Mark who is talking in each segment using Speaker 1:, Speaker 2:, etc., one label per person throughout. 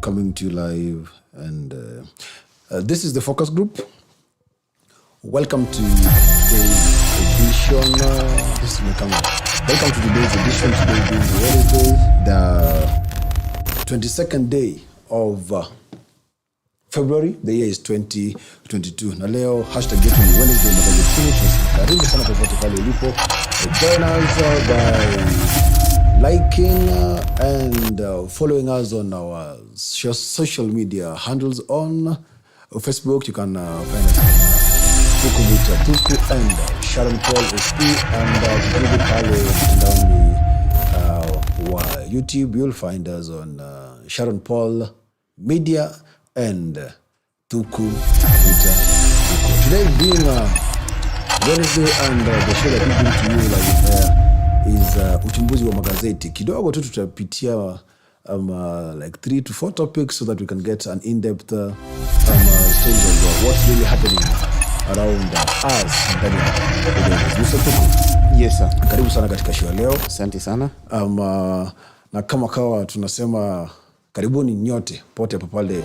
Speaker 1: coming to you live. And this is the Focus Group. Welcome to today's edition. This is my camera. Welcome to today's edition. Today being Wednesday, the 22nd day of February. The year is 2022. Na leo hashtag yetu ni Wednesday magazetini. Karibu sana popote pale ulipo. Join us by liking and following us on our social media handles on Facebook. You can find us on Tuku Vita Tuku and Sharon Paul SP, and pale mtandaoni YouTube. You'll find us on Sharon Paul Media and Tuku Vita Tuku. Today being Wednesday, and the show that we bring to you like is uchambuzi wa magazeti. Kidogo tu tutapitia like 3 to 4 topics so that we can get an in-depth stories of what's really happening around us. Mr. Tuku.
Speaker 2: Yes, sir.
Speaker 1: Karibu sana katika show leo.
Speaker 2: Asante sana.
Speaker 1: Na kama kawa tunasema karibuni nyote popote pale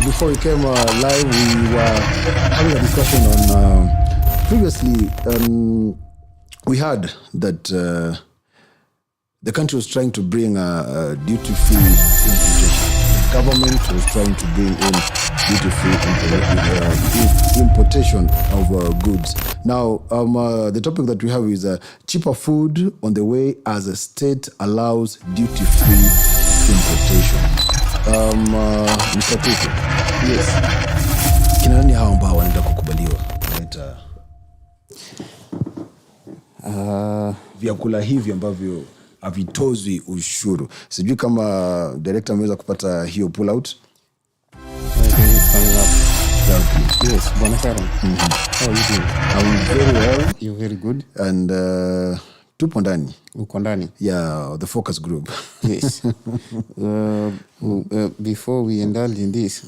Speaker 1: before we came live, we were having a discussion on previously. We heard that the country was trying to bring a duty-free importation. The government was trying to bring in duty-free importation of goods. Now, the topic that we have is cheaper food on the way as a state allows duty-free importation. Mr. Tuku.
Speaker 2: Yes.
Speaker 1: Kina nani hao ambao wanaenda kukubaliwa kuleta vyakula hivi ambavyo havitozwi ushuru? Sijui kama director ameweza kupata hiyo pull out.
Speaker 2: Yes, Bwana Sharon. How are you doing?
Speaker 1: I'm very well.
Speaker 2: You're very good.
Speaker 1: And tupo ndani.
Speaker 2: Uko ndani?
Speaker 1: Yeah, the Focus Group.
Speaker 2: Yes. Before we indulge in this,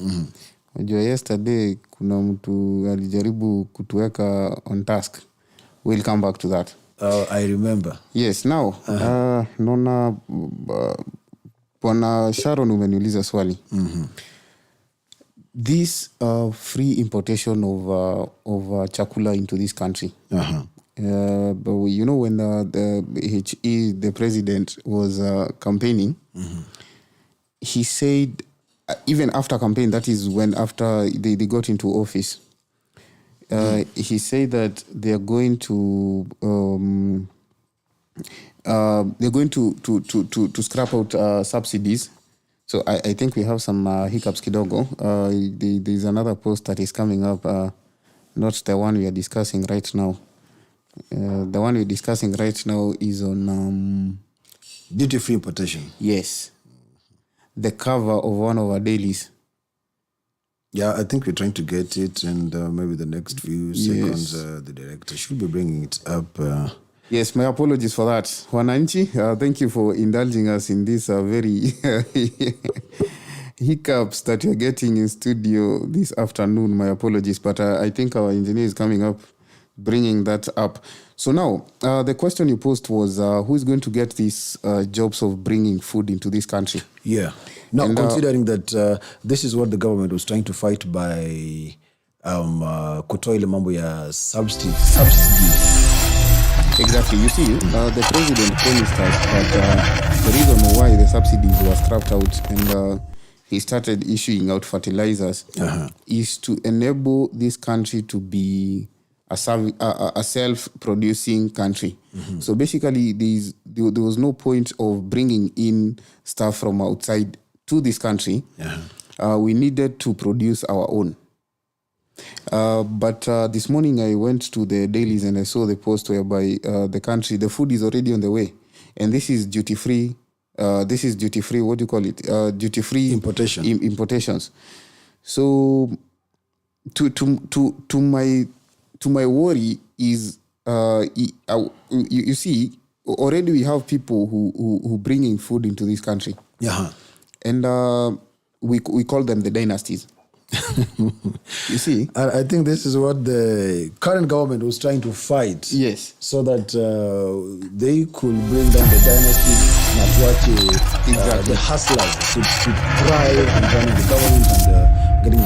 Speaker 2: yesterday kuna mtu alijaribu kutuweka on task. We'll come back to that.
Speaker 1: I remember.
Speaker 2: Yes, now, nona Bwana Sharon umeniuliza swali. This free importation of chakula into this country. But you know, when the president was campaigning, he said, even after campaign, that is when after they got into office, he said that they are going to scrap out subsidies. So I think we have some hiccups kidogo. There's another post that is coming up, not the one we are discussing right now. The one we're discussing right now is on
Speaker 1: duty-free importation.
Speaker 2: Yes. The cover of one of our dailies.
Speaker 1: Yeah, I think we're trying to get it, and maybe the next few seconds, the director should be bringing it up.
Speaker 2: Yes, my apologies for that. Wananchi, thank you for indulging us in this very hiccups that you're getting in studio this afternoon. My apologies, but I think our engineer is coming up, bringing that up. So now, the question you posed was, who is going to get these jobs of bringing food into this country?
Speaker 1: Yeah. Now, and, considering that this is what the government was trying to fight by kutoa ile mambo ya subsidy.
Speaker 2: Exactly. You see, the president promised us that the reason why the subsidies were scrapped out and he started issuing out fertilizers is to enable this country to be a self-producing country. So basically, there was no point of bringing in stuff from outside to this country. We needed to produce our own. But this morning I went to the dailies and I saw the post whereby the food is already on the way. And this is duty-free. What do you call it? Duty-free
Speaker 1: importation.
Speaker 2: Importations. So to my worry is, you see, already we have people who bringing food into this country.
Speaker 1: Yeah.
Speaker 2: And we call them the dynasties. You see?
Speaker 1: I think this is what the current government was trying to fight.
Speaker 2: Yes.
Speaker 1: So that they could bring down the dynasty,
Speaker 2: Exactly.
Speaker 1: the hustlers to thrive in running the government and getting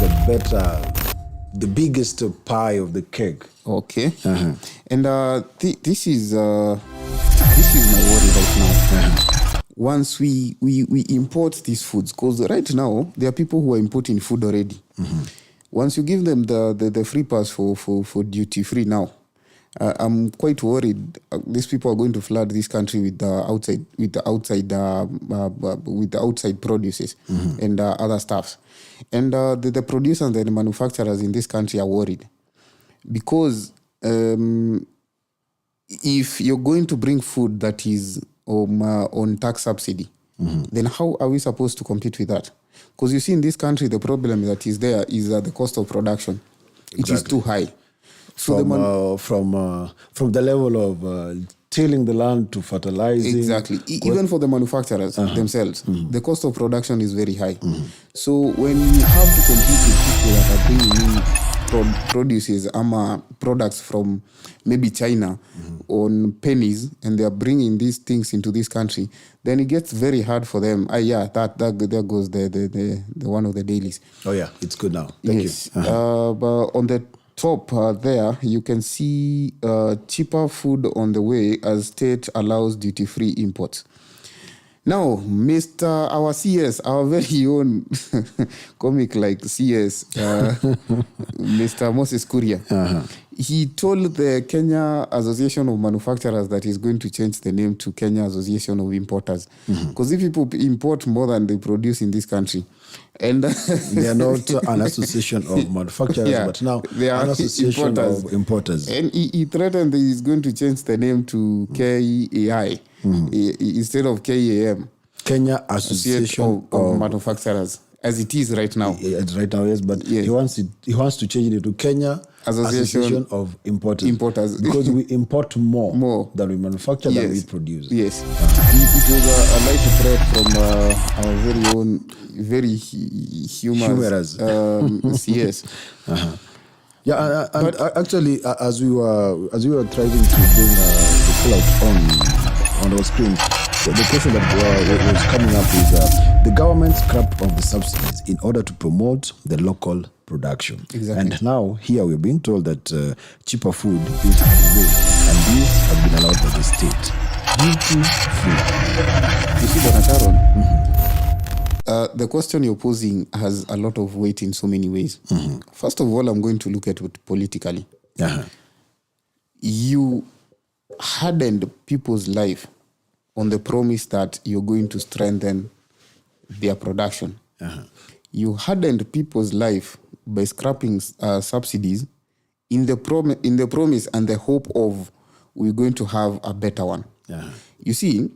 Speaker 1: the biggest pie of the cake.
Speaker 2: Okay. And this is my worry right now. Once we import these foods, because right now there are people who are importing food already. Once you give them the free pass for duty free now, I'm quite worried. These people are going to flood this country with the outside produces and other stuffs. And the producers and the manufacturers in this country are worried because if you're going to bring food that is on tax subsidy, then how are we supposed to compete with that? Because you see, in this country, the problem that is there is the cost of production. It is too high. So from the level of tilling the land to fertilizing. Exactly. Even for the manufacturers themselves, the cost of production is very high. So when you have to compete with people that are bringing in produces products from maybe China on pennies, and they are bringing these things into this country, then it gets very hard for them. There goes the one of the dailies.
Speaker 1: Oh yeah, it's good now. Thank you.
Speaker 2: But on the top there, you can see cheaper food on the way as state allows duty-free imports. Now, our CS, our very own comic like CS, Mr. Moses Kuria, he told the Kenya Association of Manufacturers that he's going to change the name to Kenya Association of Importers. Because if people import more than they produce in this country, and
Speaker 1: they are not an association of manufacturers, but now they are an association of importers.
Speaker 2: And he threatened that he's going to change the name to KEAI instead of KEAM.
Speaker 1: Kenya Association
Speaker 2: of Manufacturers, as it is right now.
Speaker 1: It's right now, yes, but he wants to change it to Kenya Association of Importers. Because we import more than we manufacture than we produce.
Speaker 2: Yes. It was a light threat from our very own, very humorous CS.
Speaker 1: Yeah, and actually, as we were trying to bring the fallout on our screen, the question that was coming up is the government scrapped off the subsidies in order to promote the local production.
Speaker 2: Exactly.
Speaker 1: And now here we're being told that cheaper food is on the way, and these have been allowed by the state. Duty free.
Speaker 2: You see, Bonataron, the question you're posing has a lot of weight in so many ways. First of all, I'm going to look at it politically. You hardened people's life on the promise that you're going to strengthen their production. You hardened people's life by scrapping subsidies in the promise and the hope of we're going to have a better one. You see,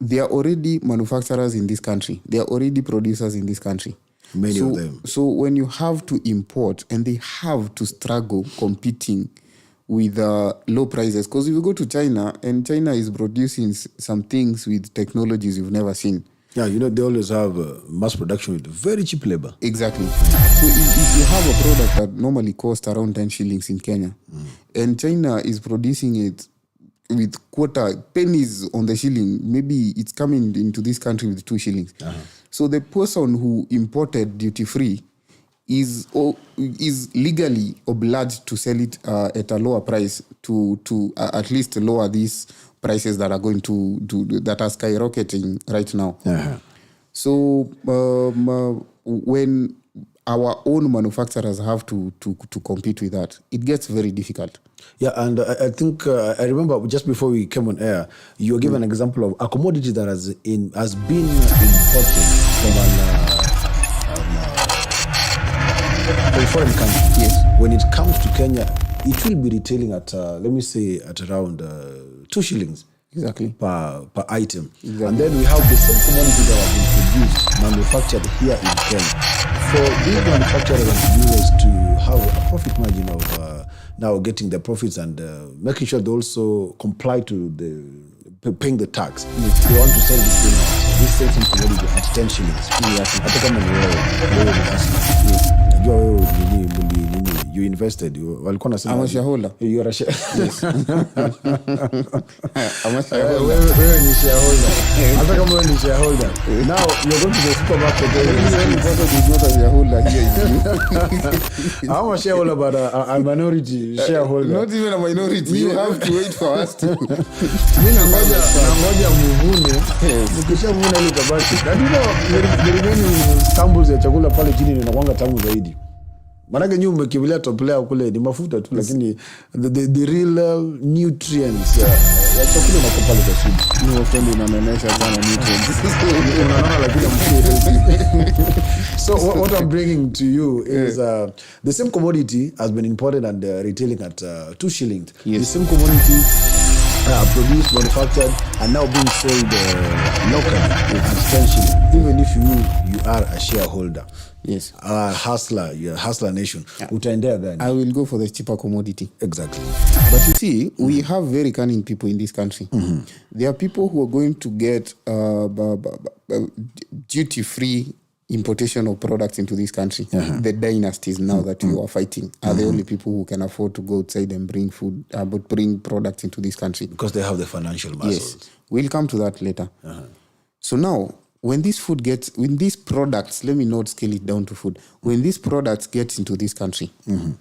Speaker 2: there are already manufacturers in this country. There are already producers in this country.
Speaker 1: Many of them.
Speaker 2: So when you have to import and they have to struggle competing with low prices, because if you go to China, and China is producing some things with technologies you've never seen.
Speaker 1: Yeah, they always have mass production with very cheap labor.
Speaker 2: Exactly. So if you have a product that normally costs around 10 shillings in Kenya, and China is producing it with pennies on the shilling, maybe it's coming into this country with 2 shillings. So the person who imported duty-free is legally obliged to sell it at a lower price to at least lower these prices that are going that are skyrocketing right now. So when our own manufacturers have to compete with that, it gets very difficult.
Speaker 1: Yeah, and I think I remember just before we came on air, you were given an example of a commodity that has been imported from a foreign country.
Speaker 2: Yes.
Speaker 1: When it comes to Kenya, it will be retailing at let me say at around 2 shillings.
Speaker 2: Exactly.
Speaker 1: Per item.
Speaker 2: Exactly.
Speaker 1: And then we have the same commodity that has been produced, manufactured here in Kenya. For these manufacturers and producers to have a profit margin of now getting the profits and making sure they also comply to paying the tax. They want to sell this thing at this same commodity at 10 shillings. najua wewe nini you invested, walikuwa nasema
Speaker 2: I'm a shareholder.
Speaker 1: You are a
Speaker 2: Yes. I'm a shareholder.
Speaker 1: wewe ni shareholder. Hata kama wewe ni shareholder. Now you're going to the supermarket.
Speaker 2: Any person is not a shareholder here is you.
Speaker 1: I'm a shareholder, but a minority shareholder.
Speaker 2: Not even a minority. You have to wait for us to.
Speaker 1: Mimi nangoja mvune. Ukishavuna ile tabaki. And you know, the remaining stumbles ya chakula pale chini inakuanga tamu zaidi. Manake nyuma umekimbilia top layer kule ni mafuta tu, lakini the real nutrients ya chakula inakuwa pale kwa chini.
Speaker 2: No friend inaonyesha sana nutrients.
Speaker 1: Unaona lakini mkuu. So what I'm bringing to you is the same commodity has been imported and retailing at 2 shillings.
Speaker 2: Yes.
Speaker 1: The same commodity produced, manufactured, and now being sold locally at 10 shillings. Even if you are a shareholder,
Speaker 2: Yes.
Speaker 1: Hustler, you're a hustler nation, utaendea gani?
Speaker 2: I will go for the cheaper commodity.
Speaker 1: Exactly.
Speaker 2: But you see, we have very cunning people in this country. There are people who are going to get duty-free importation of products into this country. The dynasties now that you are fighting are the only people who can afford to go outside and bring food, but bring products into this country.
Speaker 1: Because they have the financial muscles.
Speaker 2: Yes, we'll come to that later. So now, when these products, let me not scale it down to food. When these products get into this country, you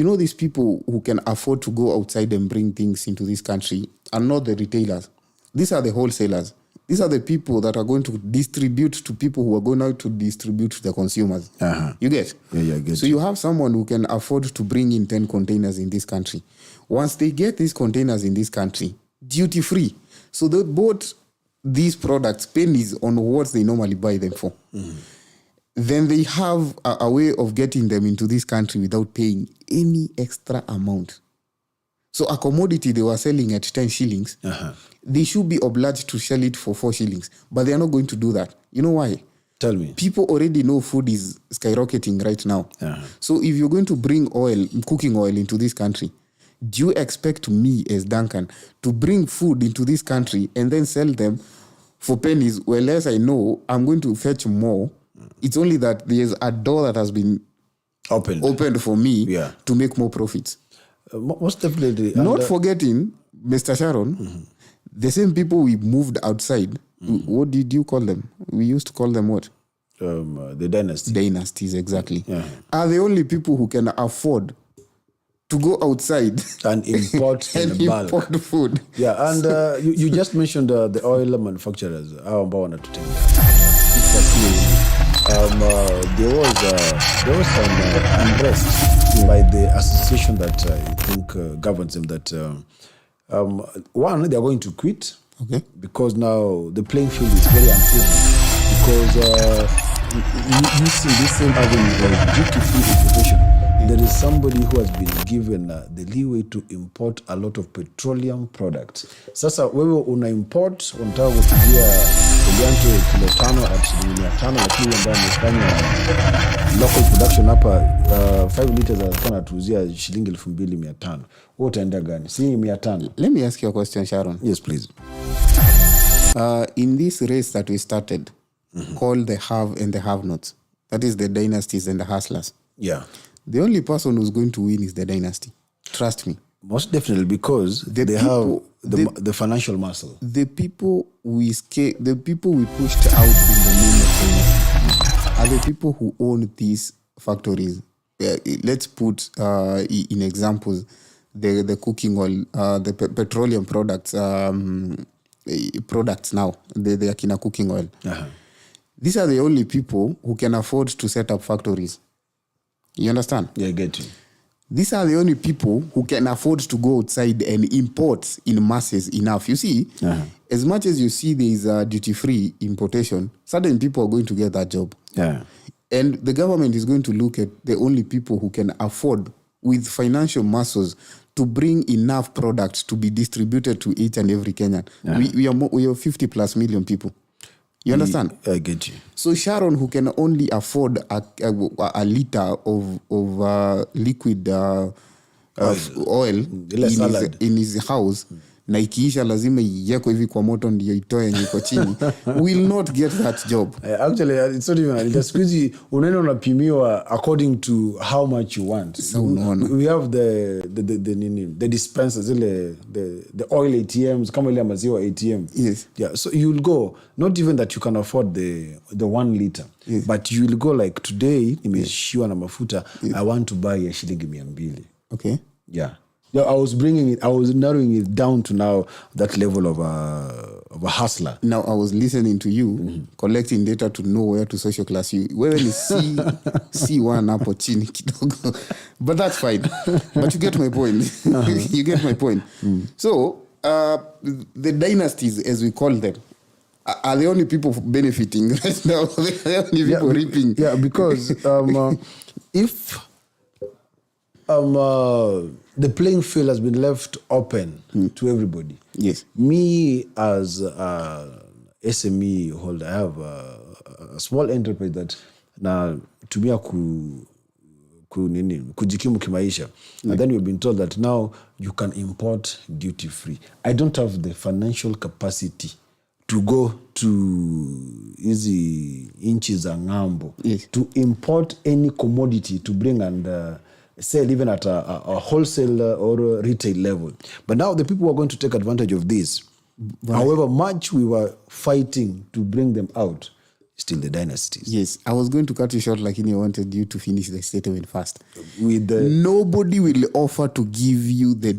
Speaker 2: know, these people who can afford to go outside and bring things into this country are not the retailers. These are the wholesalers. These are the people that are going to distribute to people who are going out to distribute to the consumers. You get?
Speaker 1: Yeah, I get.
Speaker 2: So you have someone who can afford to bring in 10 containers in this country. Once they get these containers in this country, duty-free. So they bought these products pennies on what they normally buy them for. Then they have a way of getting them into this country without paying any extra amount. So a commodity they were selling at 10 shillings, they should be obliged to sell it for 4 shillings. But they are not going to do that. You know why?
Speaker 1: Tell me.
Speaker 2: People already know food is skyrocketing right now. So if you're going to bring cooking oil into this country, do you expect me as Duncan to bring food into this country and then sell them for pennies? Well, as I know, I'm going to fetch more. It's only that there's a door that has been opened for me to make more profits.
Speaker 1: Most definitely.
Speaker 2: Not forgetting, Mr. Sharon, the same people we moved outside, what did you call them? We used to call them what?
Speaker 1: The dynasty.
Speaker 2: Dynasties, exactly. Are the only people who can afford to go outside
Speaker 1: and import
Speaker 2: and
Speaker 1: in bulk.
Speaker 2: Import food.
Speaker 1: Yeah, and you just mentioned the oil manufacturers. How about there was some unrest by the association that I think governs them. That one, they are going to quit.
Speaker 2: Okay.
Speaker 1: Because now the playing field is very unfair. Because using this same avenue of duty-free importation, there is somebody who has been given the leeway to import a lot of petroleum products. Sasa wewe una import, unataka kupigia Elianto kilo 5 at shilingi 500, lakini ambaye amefanya local production hapa 5 liters alikuwa anatuuzia shilingi 2500. Wewe utaenda gani? Si 500.
Speaker 2: Let me ask you a question, Sharon.
Speaker 1: Yes, please.
Speaker 2: In this race that we started, called the have and the have-nots, that is the dynasties and the hustlers.
Speaker 1: Yeah.
Speaker 2: The only person who's going to win is the dynasty. Trust me.
Speaker 1: Most definitely, because they have the financial muscle.
Speaker 2: The people we pushed out in the name of dynasty are the people who own these factories. Let's put in examples the cooking oil, the petroleum products now. The Akina cooking oil. These are the only people who can afford to set up factories. You understand?
Speaker 1: Yeah, I get you.
Speaker 2: These are the only people who can afford to go outside and import in masses enough. You see, as much as you see there is a duty-free importation, certain people are going to get that job.
Speaker 1: Yeah.
Speaker 2: And the government is going to look at the only people who can afford, with financial muscles, to bring enough products to be distributed to each and every Kenyan. We are 50 plus million people. You understand?
Speaker 1: I get you.
Speaker 2: So Sharon, who can only afford a liter of liquid oil in his house, na ikiisha lazima iweko hivi kwa moto ndio itoe yenye iko chini, will not get that job.
Speaker 1: Actually, it's not even just squeezy. Unaenda unapimiwa according to how much you want.
Speaker 2: So
Speaker 1: we have the dispensers, the oil ATMs, kama ile maziwa ATM.
Speaker 2: Yes.
Speaker 1: Yeah. So you'll go, not even that you can afford the 1 liter, yes, but you'll go like today, nimeshiwa na mafuta, I want to buy a shilingi 200.
Speaker 2: Okay.
Speaker 1: Yeah. Yeah, I was narrowing it down to now that level of a hustler.
Speaker 2: Now I was listening to you, collecting data to know where to social class you. Wewe ni C1 hapo chini kidogo. But that's fine. But you get my point. You get my point. So, the dynasties, as we call them, are the only people benefiting right now. They're the only people reaping.
Speaker 1: Yeah, because if the playing field has been left open to everybody.
Speaker 2: Yes.
Speaker 1: Me as SME holder, I have a small enterprise that na tumia kujikimu kimaisha. And then we've been told that now you can import duty free. I don't have the financial capacity to go to hizi inchi za ng'ambo,
Speaker 2: yes,
Speaker 1: to import any commodity to bring and sell even at a wholesale or a retail level. But now the people who are going to take advantage of this, right, however much we were fighting to bring them out, still the dynasties.
Speaker 2: Yes, I was going to cut you short, like I wanted you to finish the statement fast.
Speaker 1: With
Speaker 2: nobody will offer to give you the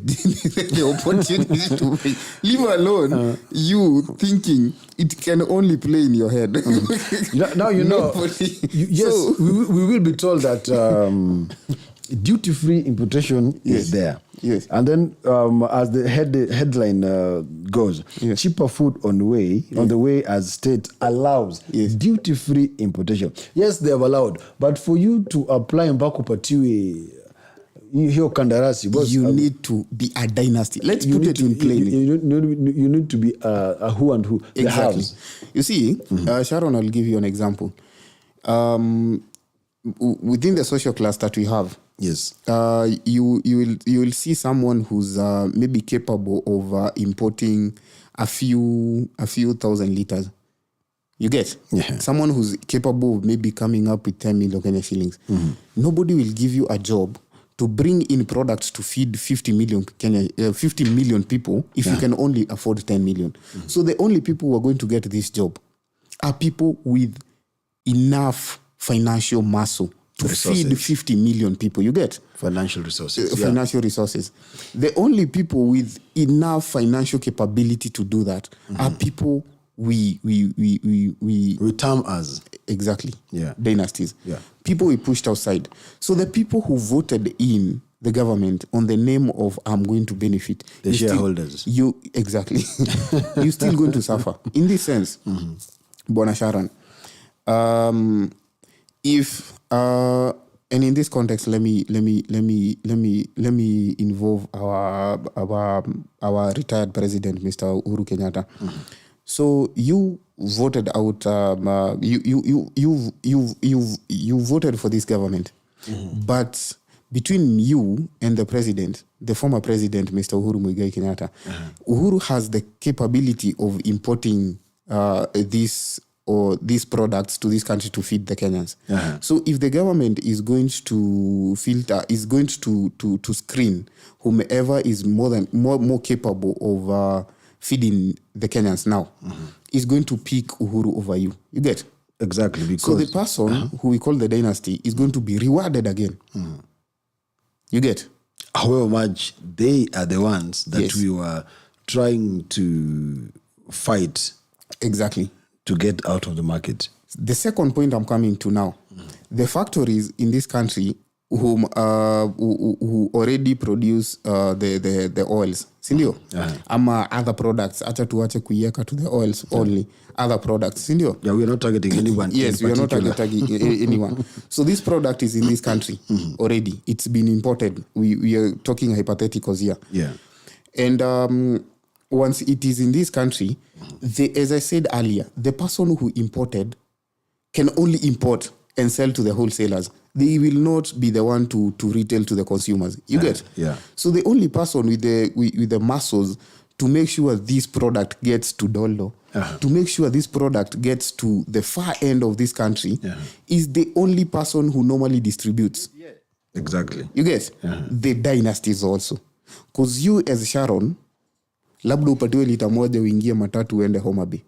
Speaker 2: opportunity to pay. Leave alone you thinking it can only play in your head.
Speaker 1: Now you know. Yes, so, we will be told that duty-free importation is there.
Speaker 2: Yes.
Speaker 1: And then as the headline goes, yes, cheaper food on the way as state allows, yes, duty-free importation. Yes, they have allowed. But for you to apply mpaka upatiwe hiyo kandarasi,
Speaker 2: you need to be a dynasty. Let's put it in plain.
Speaker 1: You need to be a who and who.
Speaker 2: Exactly. You see, Sharon, I'll give you an example. Within the social class that we have,
Speaker 1: yes,
Speaker 2: you will see someone who's maybe capable of importing a few thousand liters. You get?
Speaker 1: Yeah.
Speaker 2: Someone who's capable of maybe coming up with 10 million Kenya shillings. Nobody will give you a job to bring in products to feed 50 million people if you can only afford 10 million. So the only people who are going to get this job are people with enough financial muscle to feed 50 million people. You get?
Speaker 1: Financial resources.
Speaker 2: Financial resources. The only people with enough financial capability to do that are people we
Speaker 1: term as
Speaker 2: exactly
Speaker 1: dynasties.
Speaker 2: People we pushed outside. So the people who voted in the government on the name of I'm going to benefit,
Speaker 1: the shareholders.
Speaker 2: Exactly. You're still going to suffer. In this sense, Bwana Sharon, if and in this context, let me involve our retired president, Mr. Uhuru Kenyatta. So you voted out. You voted for this government, but between you and the president, the former president, Mr. Uhuru Muigai Kenyatta, Uhuru has the capability of importing these products to this country to feed the Kenyans. So if the government is going to filter, is going to screen whomever is more capable of feeding the Kenyans now, is going to pick Uhuru over you. You get?
Speaker 1: Exactly. Because
Speaker 2: so the person who we call the dynasty is going to be rewarded again. You get?
Speaker 1: However much they are the ones that we were trying to fight.
Speaker 2: Exactly.
Speaker 1: To get out of the market.
Speaker 2: The second point I'm coming to now, the factories in this country who already produce the oils, sindio? Ama other products, acha tuache kuyeka to the oils only, other products, sindio?
Speaker 1: Yeah, we are not targeting anyone.
Speaker 2: Yes, we are not targeting anyone. So this product is in this country already. It's been imported. We are talking hypotheticals here.
Speaker 1: Yeah.
Speaker 2: And once it is in this country, as I said earlier, the person who imported can only import and sell to the wholesalers. They will not be the one to retail to the consumers. You get?
Speaker 1: Yeah.
Speaker 2: So the only person with the muscles to make sure this product gets to Doldo, to make sure this product gets to the far end of this country, is the only person who normally distributes.
Speaker 1: Exactly.
Speaker 2: You get? The dynasties also. Because you as Sharon, labda upatiwe lita moja uingie matatu uende Homa Bay.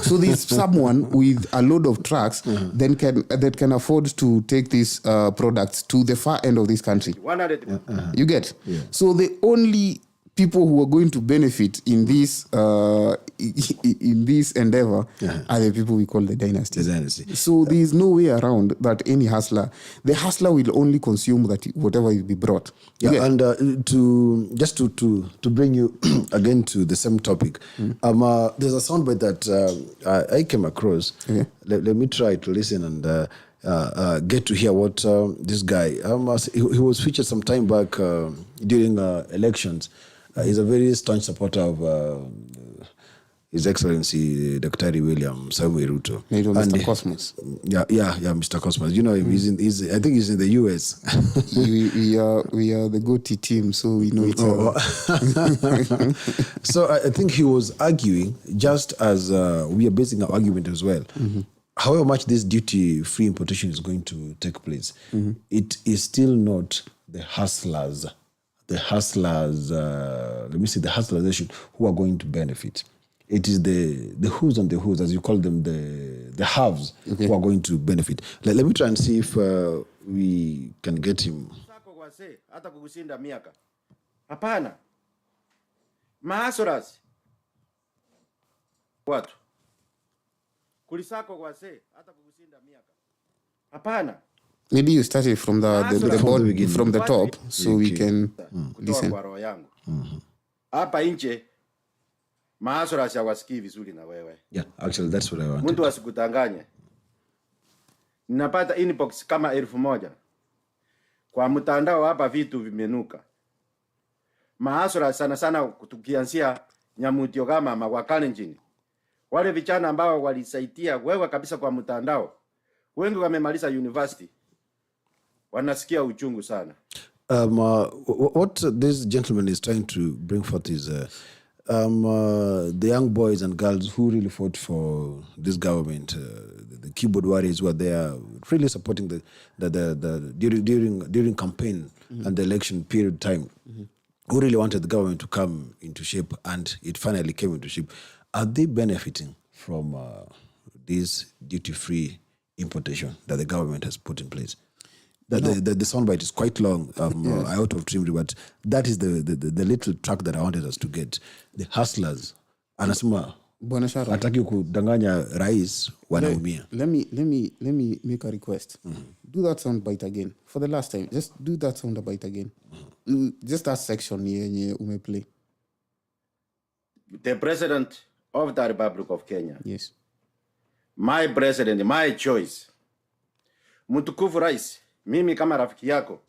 Speaker 2: So there's someone with a load of trucks that can afford to take these products to the far end of this country.
Speaker 3: 100%.
Speaker 2: You get? So the only people who are going to benefit in this endeavor are the people we call the dynasty. So there is no way around that any hustler. The hustler will only consume that whatever will be brought.
Speaker 1: And to bring you again to the same topic, there's a soundbite that I came across. Let me try to listen and get to hear what this guy. He was featured some time back during elections. He's a very staunch supporter of His Excellency Dr. William Samuel Ruto.
Speaker 2: Mr. Cosmos.
Speaker 1: Yeah, Mr. Cosmos. You know him. I think he's in the US.
Speaker 2: we are the GOTY team, so we know each other.
Speaker 1: So I think he was arguing, just as we are basing our argument as well. However much this duty-free importation is going to take place, it is still not the hustlers. The hustlerization who are going to benefit. It is the who's and the who's, as you call them, the haves who are going to benefit. Let me try and see if we can get him.
Speaker 3: Hata kukushinda miaka. Hapana. Maasoras. Watu. Kulisako kwa se hata kukushinda miaka. Hapana.
Speaker 2: Maybe you started from from the top, so we can listen.
Speaker 3: Hapa nje maasora hawasikii vizuri na wewe.
Speaker 1: Yeah, actually that's what I want.
Speaker 3: Mtu asikudanganye. Ninapata inbox kama 1000. Kwa mtandao hapa vitu vimenuka. Maasora sana tukianzia Nyamutio kama mawakala nchini. Wale vijana ambao walisaidia wewe kabisa kwa mtandao. Wengi wamemaliza university. Wanasikia uchungu sana.
Speaker 1: What this gentleman is trying to bring forth is the young boys and girls who really fought for this government, the keyboard warriors who are there, really supporting during campaign and the election period time, who really wanted the government to come into shape, and it finally came into shape. Are they benefiting from this duty-free importation that the government has put in place? The soundbite is quite long, out of trim, but that is the little track that I wanted us to get. The hustlers, anasema hataki kudanganya rais wanaumia.
Speaker 2: Let me make a request. Do that soundbite again for the last time. Just do that soundbite again. Just that section yenye umeplay.
Speaker 3: The President of the Republic of Kenya.
Speaker 2: Yes.
Speaker 3: My president, my choice. Mtukufu Rais, mimi kama rafiki yako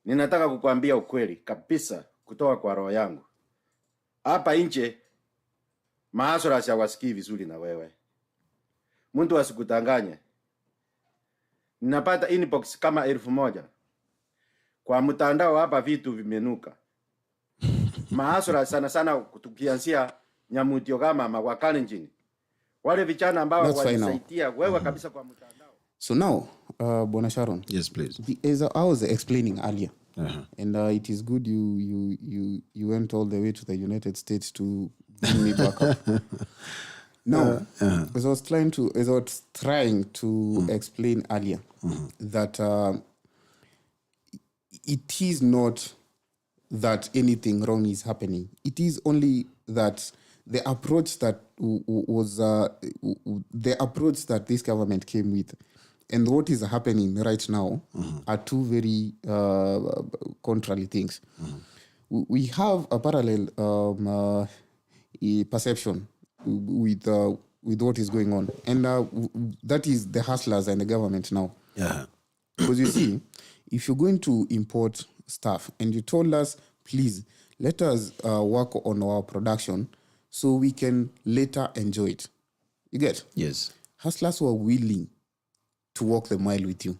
Speaker 3: ninataka kukuambia ukweli kabisa kutoka kwa roho yangu. Hapa nje maasora hawasikii vizuri na wewe. Mtu asikudanganye. Ninapata inbox kama 1000. Kwa mtandao hapa vitu vimenuka. Maasora sana tukianzia Nyamutio kama mawakala nchini. Wale vijana ambao walisaidia wewe kabisa kwa mtandao.
Speaker 2: So now, Bwana Sharon.
Speaker 1: Yes, please.
Speaker 2: As I was explaining earlier, and it is good you went all the way to the United States to bring me back up. Now, as I was trying to explain earlier, that it is not that anything wrong is happening. It is only that the approach that this government came with and what is happening right now are two very contrary things. We have a parallel perception with what is going on, and that is the hustlers and the government now. Because you see, if you're going to import stuff and you told us, please let us work on our production so we can later enjoy it. You get?
Speaker 1: Yes.
Speaker 2: Hustlers were willing to walk the mile with you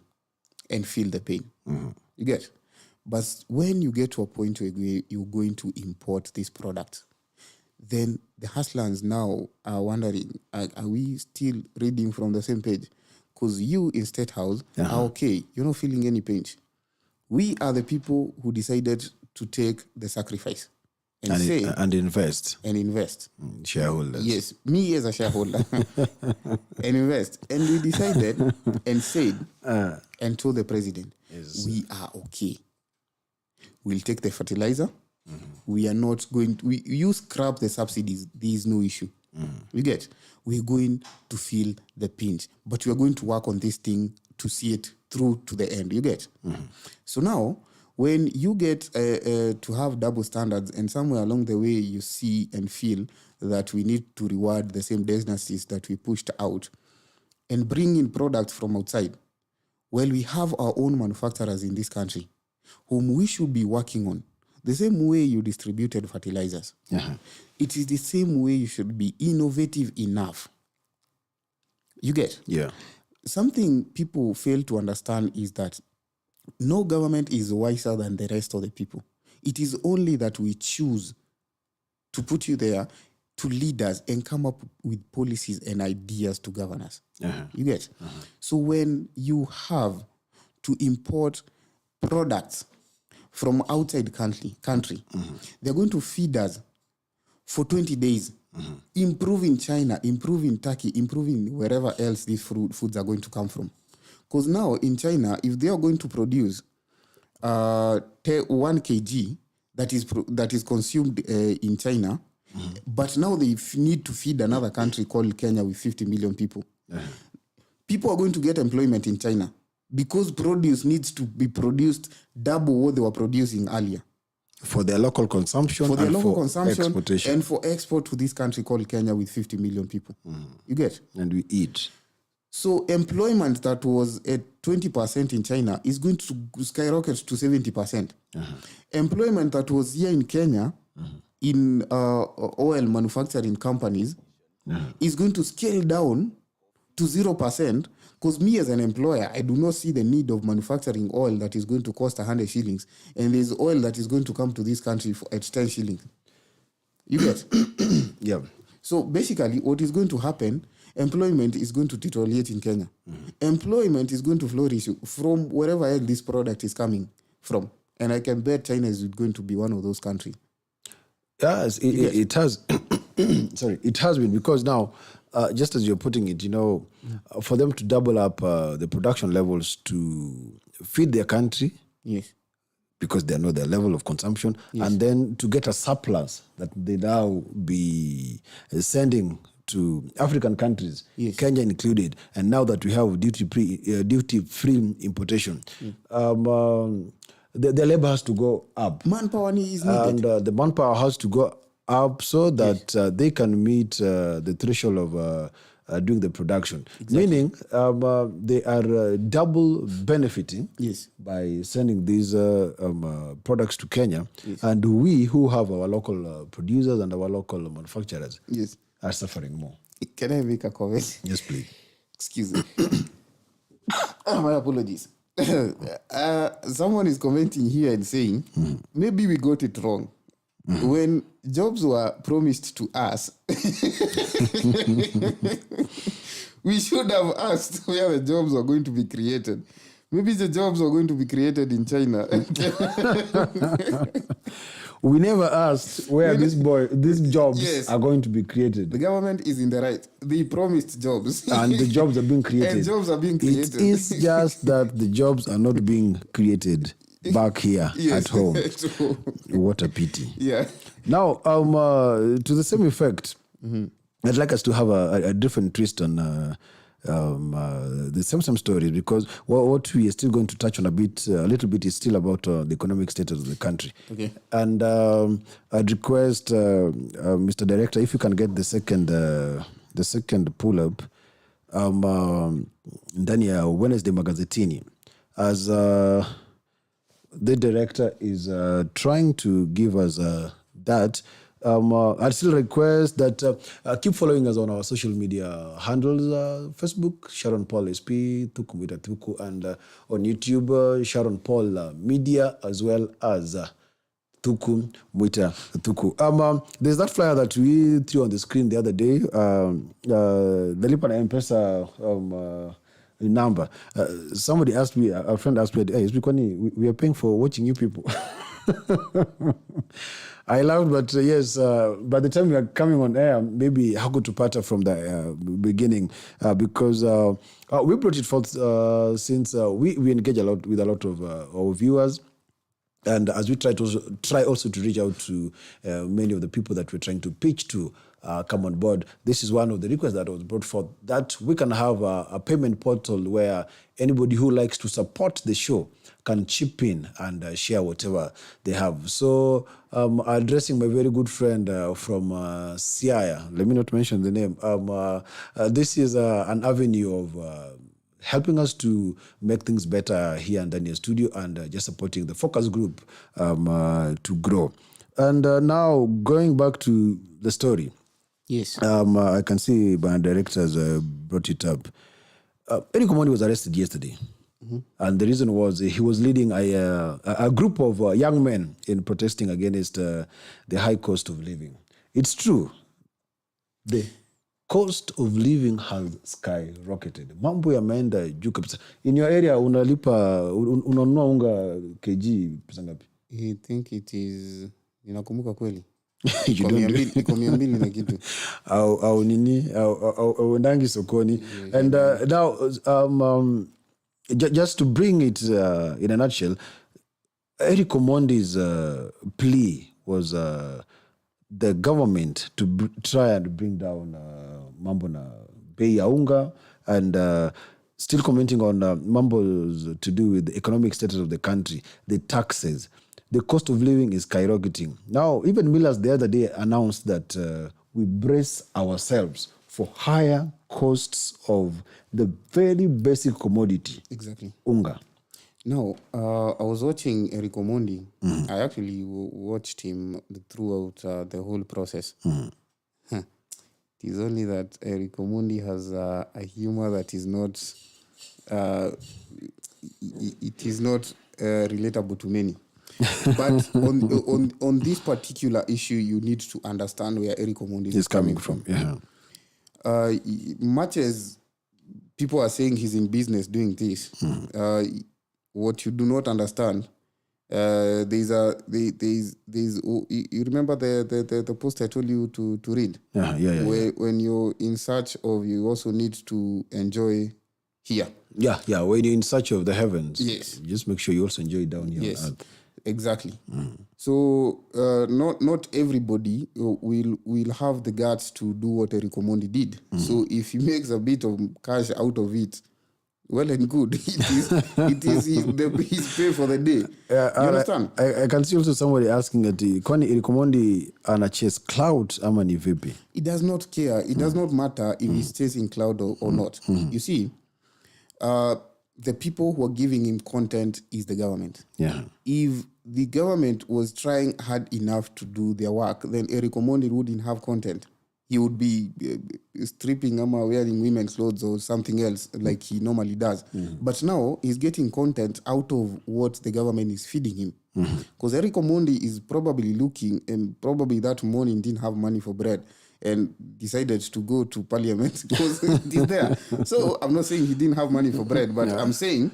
Speaker 2: and feel the pain. You get? But when you get to a point where you're going to import this product, then the hustlers now are wondering, are we still reading from the same page? Because you in State House are okay. You're not feeling any pinch. We are the people who decided to take the sacrifice
Speaker 1: and invest. Shareholders.
Speaker 2: Yes, me as a shareholder. And invest. And we decided and said and told the president, we are okay. We'll take the fertilizer. We are not going to, you scrap the subsidies. There is no issue. You get? We're going to feel the pinch, but we are going to work on this thing to see it through to the end. You get? So now, when you get to have double standards and somewhere along the way you see and feel that we need to reward the same businesses that we pushed out and bring in products from outside, well, we have our own manufacturers in this country whom we should be working on. The same way you distributed fertilizers. It is the same way you should be innovative enough. You get?
Speaker 1: Yeah.
Speaker 2: Something people fail to understand is that no government is wiser than the rest of the people. It is only that we choose to put you there to lead us and come up with policies and ideas to govern us. You get? So when you have to import products from outside country, they're going to feed us for 20 days, improving China, improving Turkey, improving wherever else these foods are going to come from. Because now in China, if they are going to produce 1 kg that is consumed in China, but now they need to feed another country called Kenya with 50 million people. People are going to get employment in China because produce needs to be produced double what they were producing earlier.
Speaker 1: For their local consumption exportation.
Speaker 2: And for export to this country called Kenya with 50 million people. You get?
Speaker 1: And we eat.
Speaker 2: So employment that was at 20% in China is going to skyrocket to 70%. Employment that was here in Kenya in oil manufacturing companies is going to scale down to 0%, because me as an employer, I do not see the need of manufacturing oil that is going to cost 100 shillings, and there's oil that is going to come to this country at 10 shillings. You get?
Speaker 1: Yeah.
Speaker 2: So basically, what is going to happen, employment is going to deteriorate in Kenya. Employment is going to flourish from wherever else this product is coming from. And I can bet China is going to be one of those countries.
Speaker 1: Yes, it has. Sorry, it has been, because now, just as you're putting it, for them to double up the production levels to feed their country,
Speaker 2: yes,
Speaker 1: because they know their level of consumption, and then to get a surplus that they now be sending to African countries, Kenya included, and now that we have duty-free importation, the labor has to go up.
Speaker 2: Manpower is needed.
Speaker 1: And the manpower has to go up so that they can meet the threshold of doing the production.
Speaker 2: Exactly.
Speaker 1: Meaning they are double benefiting by sending these products to Kenya. And we who have our local producers and our local manufacturers are suffering more.
Speaker 2: Can I make a comment?
Speaker 1: Yes, please.
Speaker 2: Excuse me. My apologies. Someone is commenting here and saying, maybe we got it wrong. When jobs were promised to us, we should have asked where the jobs were going to be created. Maybe the jobs were going to be created in China.
Speaker 1: We never asked where these jobs are going to be created.
Speaker 2: The government is in the right. They promised jobs.
Speaker 1: And the jobs are being created.
Speaker 2: And jobs are being created.
Speaker 1: It is just that the jobs are not being created back here at home. What a pity.
Speaker 2: Yeah.
Speaker 1: Now, to the same effect, I'd like us to have a different twist on the same stories, because what we are still going to touch on a little bit is still about the economic status of the country.
Speaker 2: Okay.
Speaker 1: And I'd request Mr. Director, if you can get the second pull up, ndani ya Wednesday Magazetini, as the director is trying to give us that. I'd still request that keep following us on our social media handles, Facebook, Sharon Paul SP, Tukumwita Tuku, and on YouTube, Sharon Paul Media, as well as Thuku, Mwita Thuku. There's that flyer that we threw on the screen the other day. The Lipa na M-Pesa number. Somebody asked me, a friend asked me, hey, we are paying for watching you people. I laughed, but yes, by the time we are coming on air, maybe Haku Tupata from the beginning, because we brought it forth since we engage with a lot of our viewers. And as we try also to reach out to many of the people that we're trying to pitch to come on board, this is one of the requests that was brought forth, that we can have a payment portal where anybody who likes to support the show can chip in and share whatever they have. So addressing my very good friend from Siaya, let me not mention the name, this is an avenue of helping us to make things better here in Daniel Studio, and just supporting the focus group to grow. And now going back to the story.
Speaker 2: Yes.
Speaker 1: I can see my directors brought it up. Eric Omondi was arrested yesterday. Mm-hmm. And the reason was he was leading a group of young men in protesting against the high cost of living. It's true. The cost of living has skyrocketed. Mambo yameenda juu kabisa. In your area unanunua unga kg pesa ngapi?
Speaker 2: I think it is, inakumbuka kweli.
Speaker 1: Iko
Speaker 2: 200 na kitu.
Speaker 1: Au nini? Au ndangi sokoni. And now just to bring it in a nutshell, Eric Omondi's plea was the government to try and bring down mambo na bei ya unga, and still commenting on mambos to do with the economic status of the country, the taxes. The cost of living is skyrocketing. Now, even Millers the other day announced that we brace ourselves for higher costs of the very basic commodity.
Speaker 2: Exactly.
Speaker 1: Unga.
Speaker 2: Now, I was watching Eric Omondi. Mm-hmm. I actually watched him throughout the whole process. Mm-hmm. It is only that Eric Omondi has a humor that is not, it is not relatable to many. But on this particular issue, you need to understand where Eric Omondi is coming from.
Speaker 1: Yeah.
Speaker 2: Much as people are saying he's in business doing this, what you do not understand, there's you remember the post I told you to read?
Speaker 1: Yeah.
Speaker 2: Where when you're in search of, you also need to enjoy here.
Speaker 1: Yeah. When you're in search of the heavens,
Speaker 2: yes,
Speaker 1: just make sure you also enjoy it down here on earth.
Speaker 2: Exactly. So not everybody will have the guts to do what Eric Omondi did. So if he makes a bit of cash out of it, well and good. It is his pay for the day. You understand?
Speaker 1: I can see also somebody asking that kwani Eric Omondi ana chase clout ama ni vipi?
Speaker 2: It does not care. It does not matter if he's chasing clout or not. You see, the people who are giving him content is the government.
Speaker 1: Yeah.
Speaker 2: If the government was trying hard enough to do their work, then Eric Omondi wouldn't have content. He would be stripping or wearing women's clothes or something else like he normally does. But now he's getting content out of what the government is feeding him. Because Eric Omondi is probably looking, and probably that morning didn't have money for bread and decided to go to parliament because it is there. So I'm not saying he didn't have money for bread, but I'm saying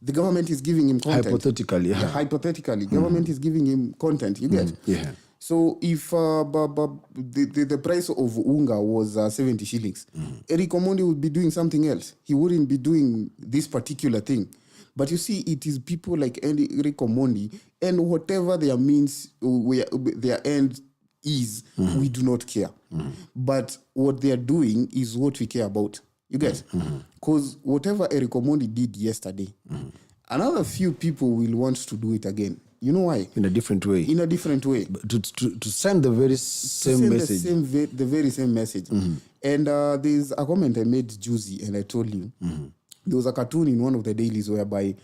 Speaker 2: the government is giving him content.
Speaker 1: Hypothetically.
Speaker 2: Government is giving him content. You get?
Speaker 1: Yeah.
Speaker 2: So if the price of unga was 70 shillings, Eric Omondi would be doing something else. He wouldn't be doing this particular thing. But you see, it is people like Eric Omondi, and whatever their means, their end is, we do not care. But what they are doing is what we care about. You get? Because whatever Eric Omondi did yesterday, another few people will want to do it again. You know why?
Speaker 1: In a different way.
Speaker 2: But
Speaker 1: to send the very same message.
Speaker 2: The very same message. And there's a comment I made juicy, and I told you. There was a cartoon in one of the dailies whereby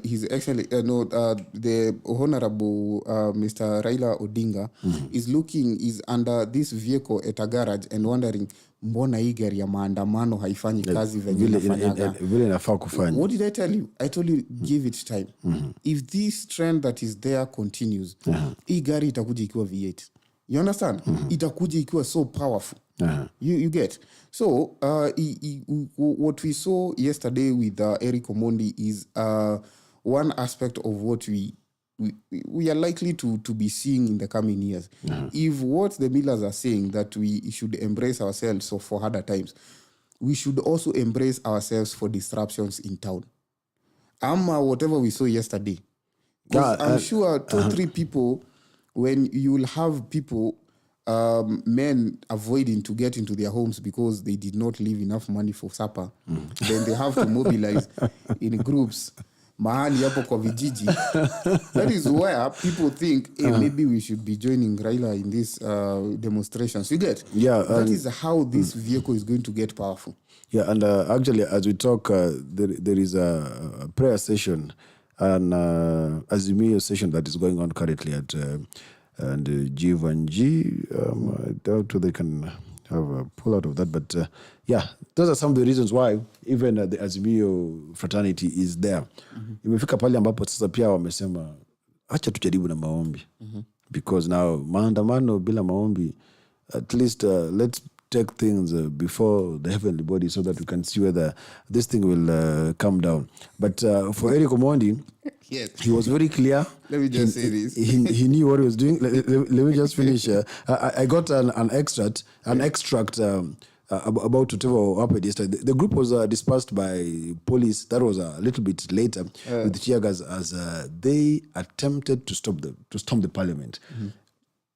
Speaker 2: His actually the Honorable Mr. Raila Odinga is under this vehicle at a garage and wondering mbona hii gari ya maandamano haifanyi kazi venye inafanyaga.
Speaker 1: Vile inafaa kufanya.
Speaker 2: What did I tell you? I told you give it time. If this trend that is there continues, hii gari itakuja ikiwa V8. You understand? Itakuja ikiwa so powerful. You get. So what we saw yesterday with Eric Omondi is one aspect of what we are likely to be seeing in the coming years. If what the millers are saying that we should embrace ourselves for harder times, we should also embrace ourselves for disruptions in town. Whatever we saw yesterday. I'm sure 2-3 people, when you will have people, men avoiding to get into their homes because they did not leave enough money for supper, then they have to mobilize in groups. Mahali hapo kwa vijiji. That is where people think, hey, maybe we should be joining Raila in these demonstrations. You get?
Speaker 1: Yeah.
Speaker 2: That is how this vehicle is going to get powerful.
Speaker 1: Yeah, and actually, as we talk, there is a prayer session, an Azimio session that is going on currently at G1G. I doubt they can have a pull out of that, but those are some of the reasons why even the Azimio fraternity is there. Imefika pale ambapo sasa pia wamesema acha tujaribu na maombi, because now maandamano bila maombi, at least let's take things before the heavenly body so that we can see whether this thing will come down. But for Eric Omondi,
Speaker 2: yes,
Speaker 1: he was very clear.
Speaker 2: Let me just say this.
Speaker 1: He knew what he was doing. Let me just finish. I got an extract about whatever happened yesterday. The group was dispersed by police. That was a little bit later with the tear gas as they attempted to storm the parliament.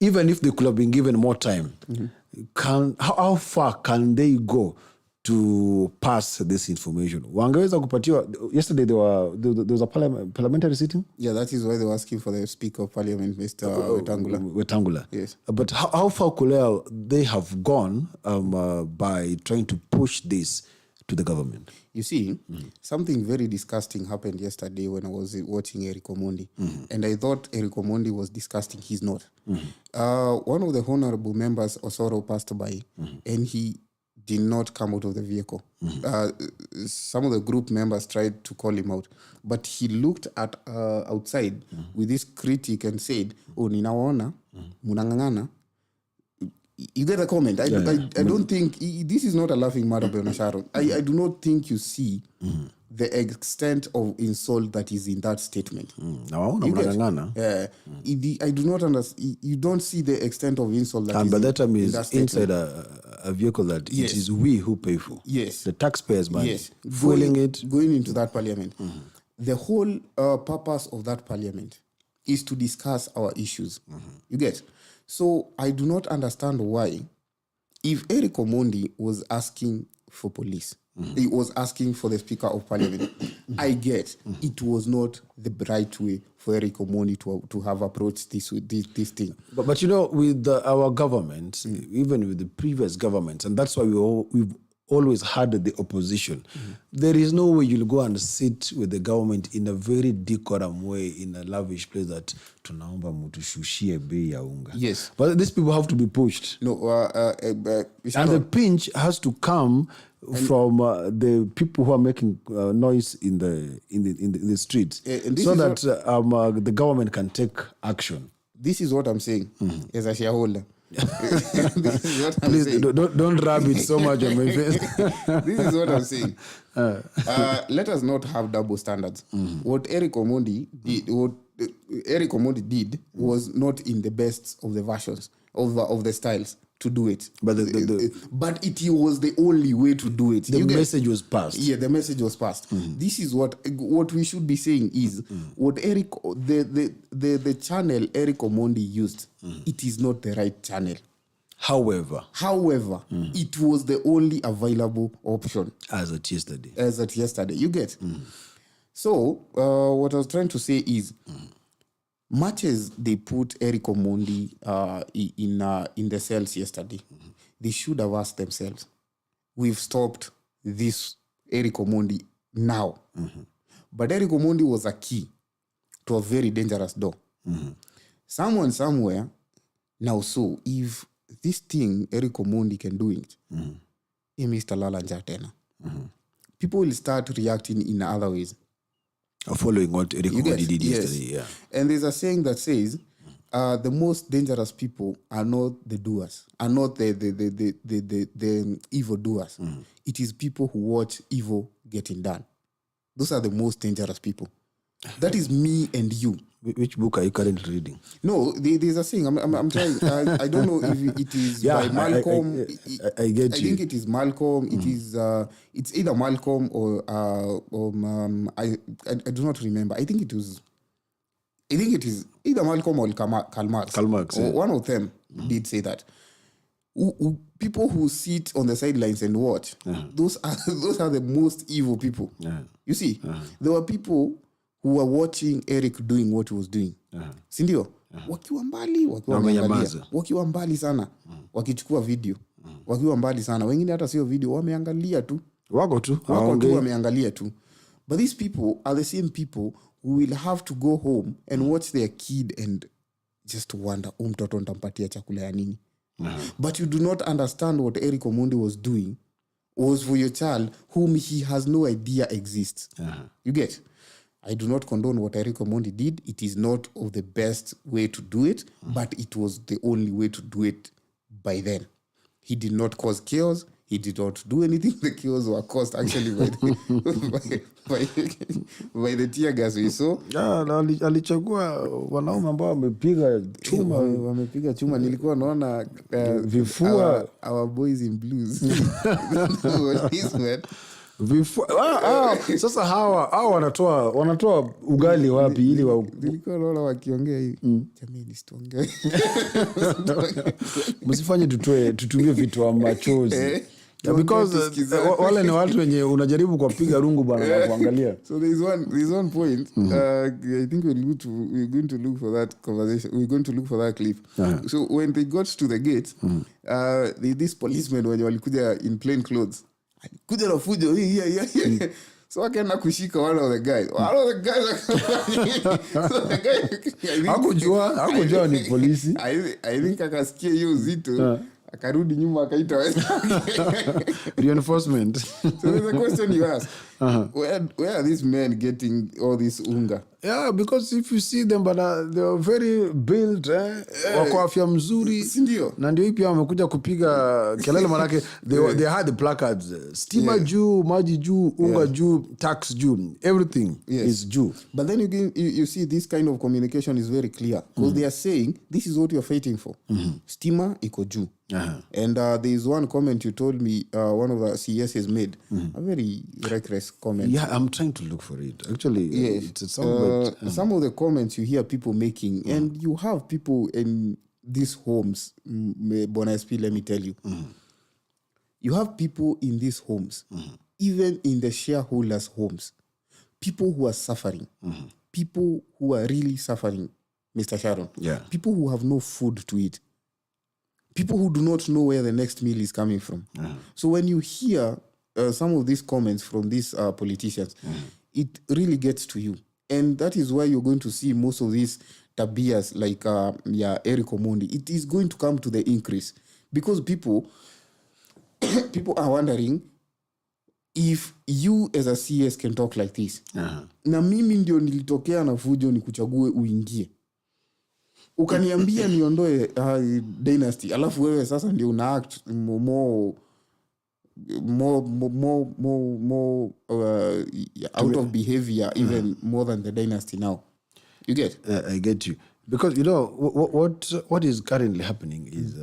Speaker 1: Even if they could have been given more time, how far can they go to pass this information? Wangeweza kupatiwa. Yesterday there was a parliamentary sitting.
Speaker 2: Yeah, that is why they were asking for the Speaker of Parliament, Mr.
Speaker 1: Wetangula.
Speaker 2: Yes.
Speaker 1: But how far could they have gone by trying to push this to the government?
Speaker 2: You see, something very disgusting happened yesterday when I was watching Eric Omondi. And I thought Eric Omondi was disgusting. He's not. One of the honorable members, Osoro, passed by, and he did not come out of the vehicle. Some of the group members tried to call him out, but he looked at outside with this critic and said, "Oh, ninaona, munangangana." You get the comment. I don't think this is not a laughing matter, Bwana Sharon. I do not think you see the extent of insult that is in that statement. I do not understand. You don't see the extent of insult that
Speaker 1: and
Speaker 2: is
Speaker 1: by that time
Speaker 2: in
Speaker 1: is
Speaker 2: that statement.
Speaker 1: inside a vehicle that it is we who pay for.
Speaker 2: Yes.
Speaker 1: The taxpayers' money.
Speaker 2: Yes.
Speaker 1: Fueling
Speaker 2: going into that parliament. The whole purpose of that parliament is to discuss our issues. You get? So I do not understand why, if Eric Omondi was asking for police, he was asking for the Speaker of Parliament, I get it was not the right way for Eric Omondi to have approached this thing.
Speaker 1: But you know, with our government, even with the previous governments, and that's why we've always had the opposition. There is no way you'll go and sit with the government in a very decorum way, in a lavish place that tunaomba mutushushie bei ya unga.
Speaker 2: Yes.
Speaker 1: But these people have to be pushed.
Speaker 2: No,
Speaker 1: and the pinch has to come from the people who are making noise in the streets, so that the government can take action.
Speaker 2: This is what I'm saying as a shareholder. This is what I'm
Speaker 1: Please
Speaker 2: saying.
Speaker 1: don't rub it so much on my face.
Speaker 2: This is what I'm saying. Let us not have double standards. What Eric Omondi did, was not in the best of the versions of the styles to do it. But but it was the only way to do it.
Speaker 1: The message was passed.
Speaker 2: Yeah, the message was passed. This is what we should be saying is what the channel Eric Omondi used. It is not the right channel.
Speaker 1: However,
Speaker 2: it was the only available option
Speaker 1: as at yesterday.
Speaker 2: You get. So what I was trying to say is, much as they put Eric Omondi in the cells yesterday, they should have asked themselves, we've stopped this Eric Omondi now. But Eric Omondi was a key to a very dangerous door. Someone somewhere now saw if this thing Eric Omondi can do it, Mr. Lala Njatena. People will start reacting in other ways.
Speaker 1: Following what Eric Omondi did yesterday. Yeah.
Speaker 2: And there's a saying that says, the most dangerous people are not the doers, are not the evil doers. It is people who watch evil getting done. Those are the most dangerous people. That is me and you.
Speaker 1: Which book are you currently reading?
Speaker 2: No, there's a saying. I'm trying. I don't know if it is by Malcolm.
Speaker 1: I get you.
Speaker 2: I think it is Malcolm. It is. It's either Malcolm or I do not remember. I think it is either Malcolm or Karl Marx.
Speaker 1: Karl Marx. Yeah.
Speaker 2: One of them did say that. People who sit on the sidelines and watch, those are the most evil people. You see, there were people who were watching Eric doing what he was doing. Sindio? Wakiwa mbali sana. Wakichukua video. Wakiwa mbali sana. Wengine hata sio video, wameangalia tu.
Speaker 1: Wako tu
Speaker 2: wameangalia tu. But these people are the same people who will have to go home and watch their kid and just wonder, mtoto nitampatia chakula ya nini? But you do not understand what Eric Omondi was doing was for your child whom he has no idea exists. You get? I do not condone what Eric Omondi did. It is not of the best way to do it, but it was the only way to do it by then. He did not cause chaos. He did not do anything. The chaos were caused actually by the tear gas we saw.
Speaker 1: Alichagua wanaume ambao wamepiga
Speaker 2: chuma. Nilikuwa naona
Speaker 1: vifua
Speaker 2: our boys in blues.
Speaker 1: Sasa hawa wanatoa ugali wapi ili
Speaker 2: nilikuwa naona wakiongea hivi. Jamani sitonge.
Speaker 1: Msifanye tutumie vitu wa machozi. Because wale ni watu wenye unajaribu kupiga rungu bwana na kuangalia.
Speaker 2: So there's one point. I think we're going to look for that conversation. We're going to look for that clip. So when they got to the gate, this policeman when walikuja in plain clothes. Kuja na fujo so akaenda kushika one of the guys. So the guy
Speaker 1: hakujua ni polisi.
Speaker 2: I think akasikia hiyo uzito. Akarudi nyuma akaita
Speaker 1: reinforcement.
Speaker 2: So there's a question you ask. Where are these men getting all this unga?
Speaker 1: Yeah, because if you see them, but they are very built, wako afya mzuri.
Speaker 2: Sindio?
Speaker 1: Na ndio pia wamekuja kupiga kelele manake they had the placards. Stima juu, maji juu, unga juu, tax juu, everything is juu.
Speaker 2: But then you see this kind of communication is very clear because they are saying this is what you're fighting for. Stima iko juu. And there is one comment you told me one of the CS has made, a very reckless comment.
Speaker 1: Yeah, I'm trying to look for it. Actually, it's
Speaker 2: some of the comments you hear people making, and you have people in these homes, Bona SP, let me tell you. You have people in these homes, even in the shareholders' homes, people who are suffering, people who are really suffering, Mr. Sharon. People who have no food to eat. People who do not know where the next meal is coming from. So when you hear some of these comments from these politicians, it really gets to you. And that is why you're going to see most of these tabias like Eric Omondi. It is going to come to the increase. Because people are wondering if you as a CS can talk like this. Na mimi ndio nilitokea na fujo nikuchague uingie. Ukaniambia niondoe dynasty alafu wewe sasa ndio una act more out of behavior even more than the dynasty now. You get?
Speaker 1: I get you. Because you know what is currently happening is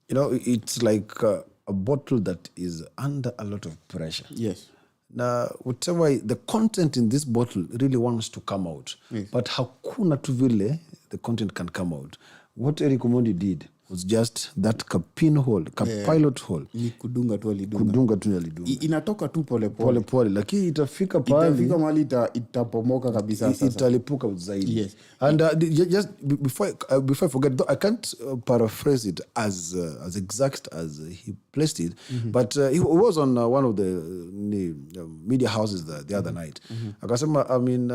Speaker 1: it's like a bottle that is under a lot of pressure.
Speaker 2: Yes.
Speaker 1: Now, whatever the content in this bottle really wants to come out, but hakuna tu vile the content can come out. What Eric Omondi did was just that pinhole, pilot hole.
Speaker 2: Ni kudunga tu alidunga.
Speaker 1: Kudunga tu alidunga.
Speaker 2: Inatoka tu pole pole.
Speaker 1: Pole, lakini itafika mahali
Speaker 2: itapomoka kabisa sasa.
Speaker 1: Italipuka zaidi.
Speaker 2: Yes.
Speaker 1: And just before I forget, though, I can't paraphrase it as exact as he placed it, but he was on one of the media houses the other night. Akasema, I mean,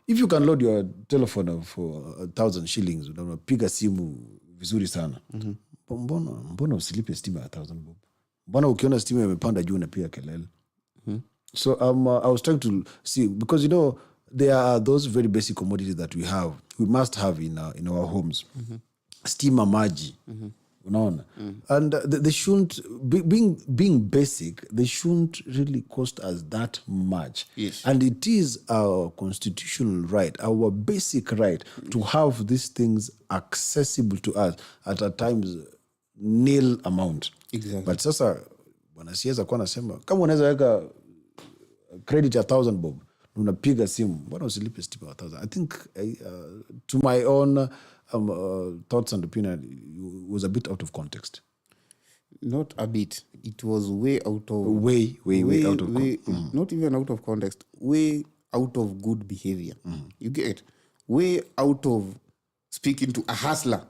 Speaker 1: if you can load your telephone for 1,000 shillings, unapiga simu vizuri sana. Mbona usilipe stima ya 1,000 bob? Mbona ukiona stima imepanda juu unapiga kelele? So I was trying to see, because there are those very basic commodities that we must have in our homes. Stima, maji, unaona. And they shouldn't being basic. They shouldn't really cost us that much.
Speaker 2: Yes.
Speaker 1: And it is our constitutional right, our basic right, to have these things accessible to us at a times nil amount.
Speaker 2: Exactly.
Speaker 1: But sasa bwana siweza kuwa nasema kama unaweza weka credit ya 1,000 bob unapiga simu, mbona usilipe stima ya 1,000? I think to my own thoughts and opinion, it was a bit out of context.
Speaker 2: Not a bit. It was way out of...
Speaker 1: Way out of context.
Speaker 2: Not even out of context. Way out of good behavior. You get? Way out of speaking to a hustler.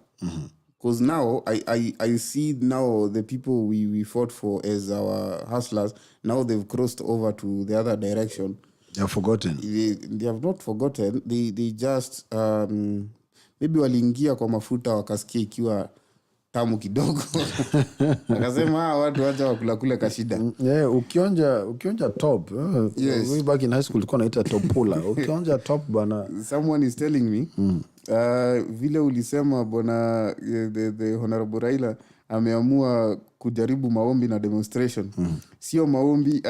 Speaker 2: Because now, I see now the people we fought for as our hustlers, now they've crossed over to the other direction.
Speaker 1: They have forgotten.
Speaker 2: They have not forgotten. They just... maybe waliingia kwa mafuta wakasikia ikiwa tamu kidogo. Akasema watu wacha wakula kule kashida.
Speaker 1: Yeah, ukionja top.
Speaker 2: Yes.
Speaker 1: Way back in high school tulikuwa naita topola. Ukionja top bana.
Speaker 2: Someone is telling me vile ulisema bwana the Honorable Raila ameamua kujaribu maombi na demonstration. Sio maombi,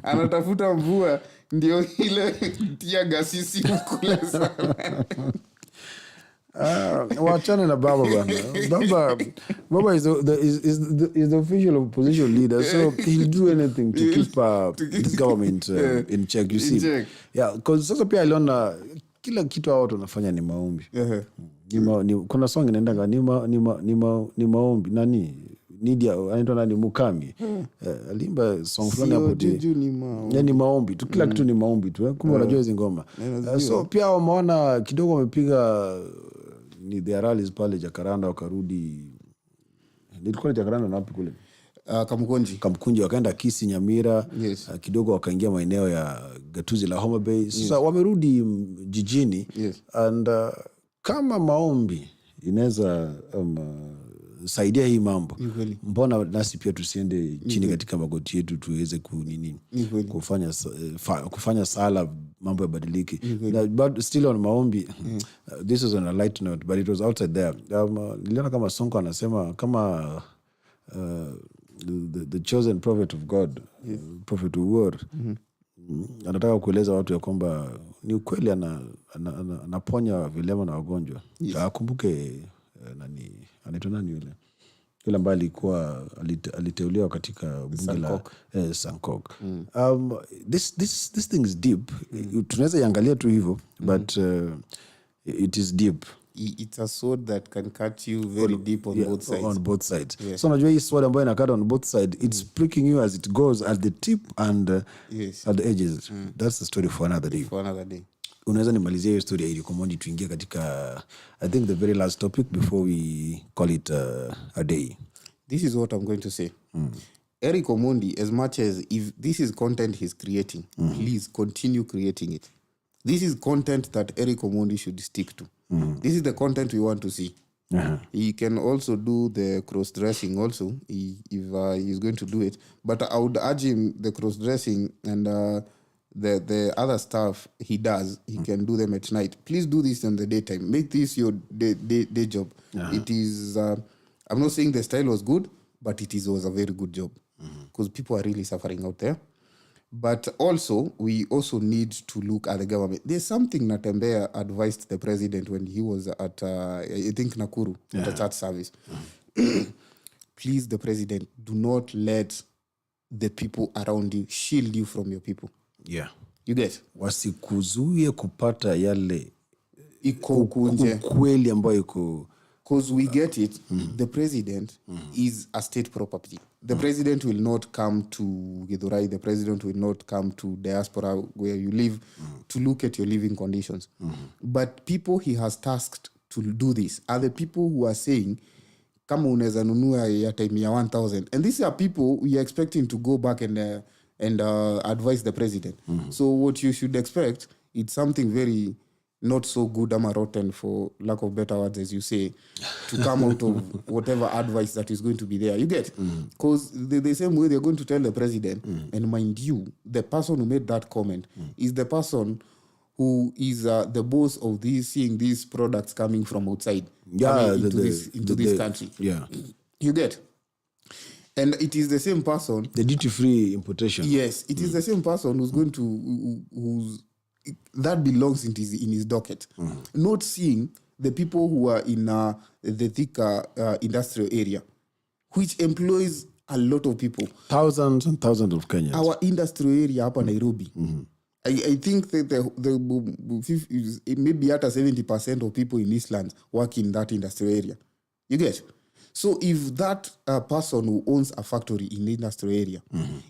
Speaker 2: anatafuta mvua ndio ile tia gasisi kule sana.
Speaker 1: Wachane na baba bana. Baba is the official opposition leader, so he'll do anything to keep this government in check, you see. In check. Yeah, because sasa pia aliona kila kitu watu wanafanya ni maombi. Kuna song inaenda ni maombi nani Nidia anaitwa nani Mukami alimba song fulani hapo ni maombi tu, kila kitu ni maombi tu. Kumbe unajua hizo ngoma. So pia wameona kidogo wamepiga ni the rallies pale Jacaranda, wakarudi nilikuwa Jacaranda na wapi kule Kamkunji wakaenda Kisii, Nyamira.
Speaker 2: Yes.
Speaker 1: Kidogo wakaingia maeneo ya Gatuzi la Homa Bay. Sasa wamerudi jijini.
Speaker 2: Yes.
Speaker 1: And kama maombi inaweza saidia hii mambo, mbona nasi pia tusiende chini katika magoti yetu tuweze kufanya sala mambo yabadilike. But still on maombi, this was on a light note, but it was outside there. Niliona kama Sonko anasema kama the chosen prophet of God, prophet of word, anataka kueleza watu ya kwamba ni ukweli anaponya vilema na wagonjwa. Akumbuke nani anaitwa nani yule ambaye alikuwa aliteuliwa katika bunge la Sankok. This thing is deep. Tunaweza iangalia tu hivyo, but it is deep.
Speaker 2: It's a sword that can cut you very deep on both sides.
Speaker 1: On both sides.
Speaker 2: Yeah.
Speaker 1: So unajua hii sword ambayo inakata on both sides, it's pricking you as it goes at the tip and at the edges. That's the story for another day. Unaweza nimalizia hiyo story ili komondi tuingie katika I think the very last topic before we call it a day.
Speaker 2: This is what I'm going to say. Eric Omondi, as much as if this is content he's creating, please continue creating it. This is content that Eric Omondi should stick to. This is the content we want to see. He can also do the cross-dressing also, if he's going to do it. But I would urge him, the cross-dressing and the other stuff he does, he can do them at night. Please do this in the daytime. Make this your day job. It is, I'm not saying the style was good, but it was a very good job. Because people are really suffering out there. But also, we also need to look at the government. There's something Natembeya advised the president when he was at, I think, Nakuru, at a church service. Please, the president, do not let the people around you shield you from your people.
Speaker 1: Yeah.
Speaker 2: You get?
Speaker 1: Wasikuzuie kupata yale
Speaker 2: iko kunje
Speaker 1: kweli ambayo iko
Speaker 2: Because we get it, the president is a state property. The president will not come to Githurai, the president will not come to diaspora where you live to look at your living conditions. But people he has tasked to do this are the people who are saying, kama unaweza nunua ya time ya 1,000. And these are people we are expecting to go back and advise the president. So what you should expect, it's something very not so good ama rotten, for lack of better words, as you say, to come out of whatever advice that is going to be there. You get? Because the same way they're going to tell the president, and mind you, the person who made that comment is the person who is the boss of seeing these products coming from outside into this country.
Speaker 1: Yeah.
Speaker 2: You get? And it is the same person.
Speaker 1: The duty-free importation.
Speaker 2: Yes, it is the same person who's going to who's that belongs in his docket. Not seeing the people who are in the thicker industrial area, which employs a lot of people.
Speaker 1: Thousands and thousands of Kenyans.
Speaker 2: Our industrial area up in Nairobi. I think that maybe at 70% of people in Eastlands work in that industrial area. You get? So if that person who owns a factory in the industrial area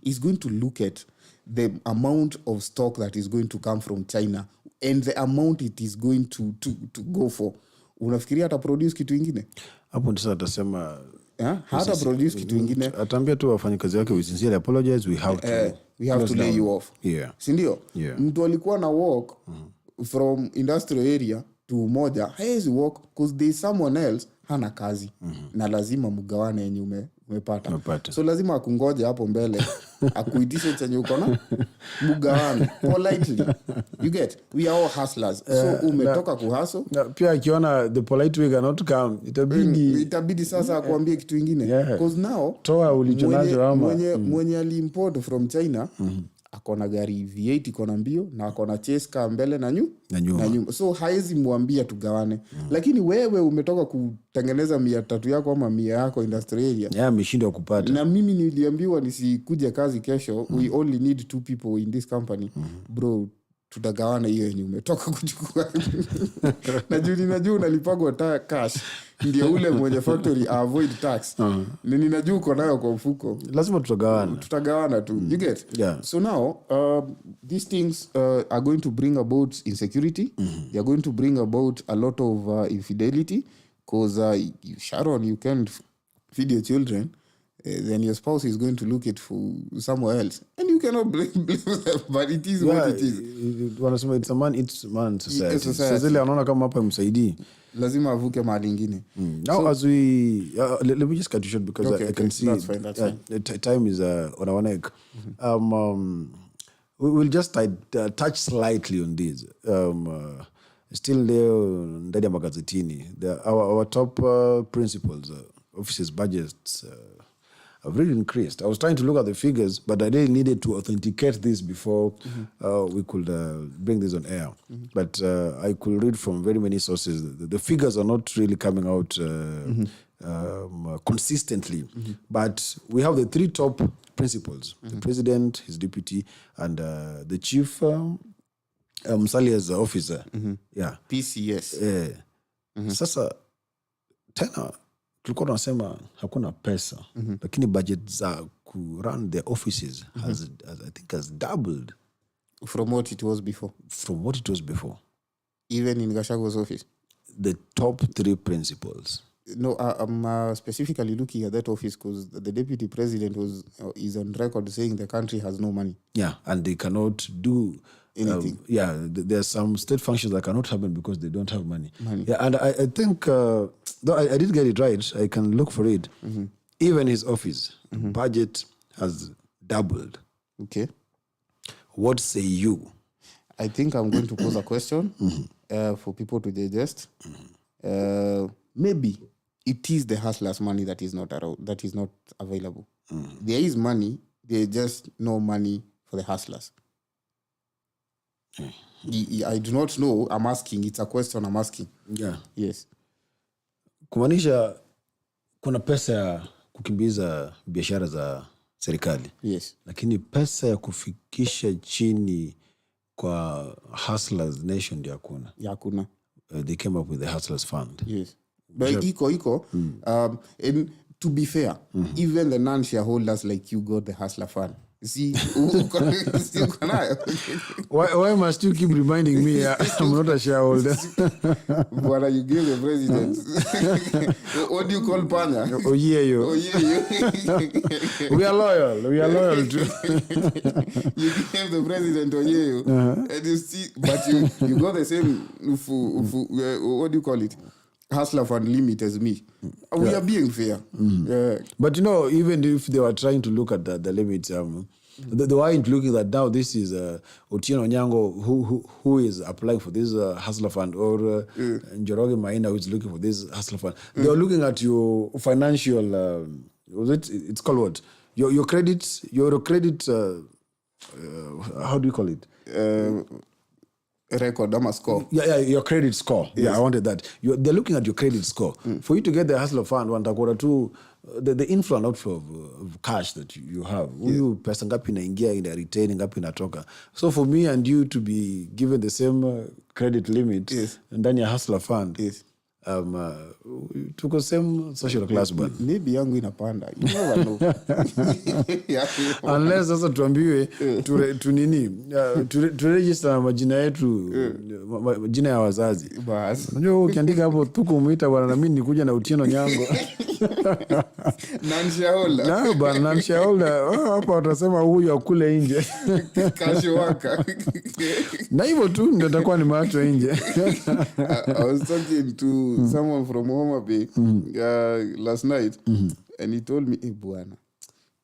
Speaker 2: is going to look at the amount of stock that is going to come from China and the amount it is going to go for, unafikiria ata produce kitu ingine?
Speaker 1: Hapo ndio atasema
Speaker 2: hata produce kitu ingine.
Speaker 1: Atambia tu wafanyakazi wake, we sincerely apologize, we have to
Speaker 2: lay you off.
Speaker 1: Yeah.
Speaker 2: Si ndio?
Speaker 1: Yeah.
Speaker 2: Mtu alikuwa na walk from industrial area to moja, haezi walk because there is someone else hana kazi na lazima mgawane yenye umepata. So lazima akungoje hapo mbele akuitishe chenye uko na mgawane politely. You get? We are all hustlers. So umetoka kuhustle.
Speaker 1: Pia akiona the polite way cannot come,
Speaker 2: itabidi sasa akuambie kitu ingine. Because now
Speaker 1: toa ulichonacho ama
Speaker 2: mwenye aliimport from China akona gari V8 ikona mbio na akona chase car mbele na nyuma. So haezi muambia tugawane. Lakini wewe umetoka kutengeneza 300 yako ama 100 yako industrial area.
Speaker 1: Yeah, ameshindwa kupata.
Speaker 2: Na mimi niliambiwa nisikuje kazi kesho. We only need 2 people in this company. Bro, tutagawana hiyo yenye umetoka kuchukua. Najua unalipagwa cash. Ndio ule mwenye factory avoid tax. Ninajua uko nayo kwa mfuko.
Speaker 1: Lazima
Speaker 2: tutagawana tu. You get?
Speaker 1: Yeah.
Speaker 2: So now these things are going to bring about insecurity. They are going to bring about a lot of infidelity, because Sharon, you can't feed your children. Then your spouse is going to look it for somewhere else, and you cannot blame them, but it is what it is.
Speaker 1: Wanasema it's a man society. Sasa zile anaona kama hapa msaidii,
Speaker 2: lazima avuke mahali ingine.
Speaker 1: Now as we let me just cut you short because I can see
Speaker 2: that's fine.
Speaker 1: Time is on our neck. We will just touch slightly on this. Still leo ndani ya magazetini, our top principals, offices budgets have really increased. I was trying to look at the figures, but I really needed to authenticate this before we could bring this on air. But I could read from very many sources. The figures are not really coming out consistently. But we have the 3 top principals: the president, his deputy, and the chief Musalia's officer. Yeah.
Speaker 2: PCS.
Speaker 1: Sasa tena tulikuwa tunasema hakuna pesa, lakini budget za ku run their offices has doubled
Speaker 2: from what it was before. Even in Gachagwa's office,
Speaker 1: the top 3 principals.
Speaker 2: No, I'm specifically looking at that office because the deputy president is on record saying the country has no money.
Speaker 1: Yeah, and they cannot do
Speaker 2: anything.
Speaker 1: There are some state functions that cannot happen because they don't have money. Yeah, and I think though I did get it right, I can look for it. Even his office budget has doubled.
Speaker 2: Okay.
Speaker 1: What say you?
Speaker 2: I think I'm going to pose a question for people to digest. Maybe it is the hustlers' money that is not around, that is not available. There is money, there is just no money for the hustlers. I do not know. I'm asking. It's a question I'm asking.
Speaker 1: Yeah.
Speaker 2: Yes.
Speaker 1: Kumaanisha kuna pesa ya kukimbiza biashara za serikali.
Speaker 2: Yes.
Speaker 1: Lakini pesa ya kufikisha chini kwa hustlers nation ndio hakuna.
Speaker 2: Hakuna.
Speaker 1: They came up with the hustlers fund.
Speaker 2: Yes. But iko. And to be fair, even the non-shareholders like you got the Hustler Fund. See,
Speaker 1: why must you keep reminding me I'm not a shareholder?
Speaker 2: What are you giving the president? What do you call Panya?
Speaker 1: Oh yeah, yo. We are loyal to.
Speaker 2: You gave the president Oyeyo, and you see, but you got the same. What do you call it? Hustler Fund limit as me. We are being fair.
Speaker 1: But even if they were trying to look at the limits, they weren't looking at now this is Otieno Onyango who is applying for this Hustler Fund, or Njoroge Maina who is looking for this Hustler Fund. They are looking at your financial, it's called what? Your credit, how do you call it?
Speaker 2: Record, I'm a score.
Speaker 1: Yeah, your credit score. Yes. Yeah, I wanted that. They're looking at your credit score. For you to get the Hustler Fund, the inflow and outflow of cash that you have. Huyu pesa ngapi inaingia, ina retain, ngapi inatoka. So for me and you to be given the same credit limit, ndani ya Hustler Fund, tuko same social class bwana.
Speaker 2: Maybe yangu inapanda. You never know.
Speaker 1: Unless sasa tuambiwe turegister na majina yetu, majina ya wazazi. Unajua ukiandika hapo tuko umuita bwana na mimi nikuja na Otieno Onyango.
Speaker 2: Non-shareholder.
Speaker 1: Na bwana non-shareholder. Hapa watasema huyu akule nje.
Speaker 2: Kasho waka.
Speaker 1: Na hivyo tu ndio takuwa ni macho nje.
Speaker 2: I was talking to someone from Homa Bay last night, and he told me, bwana,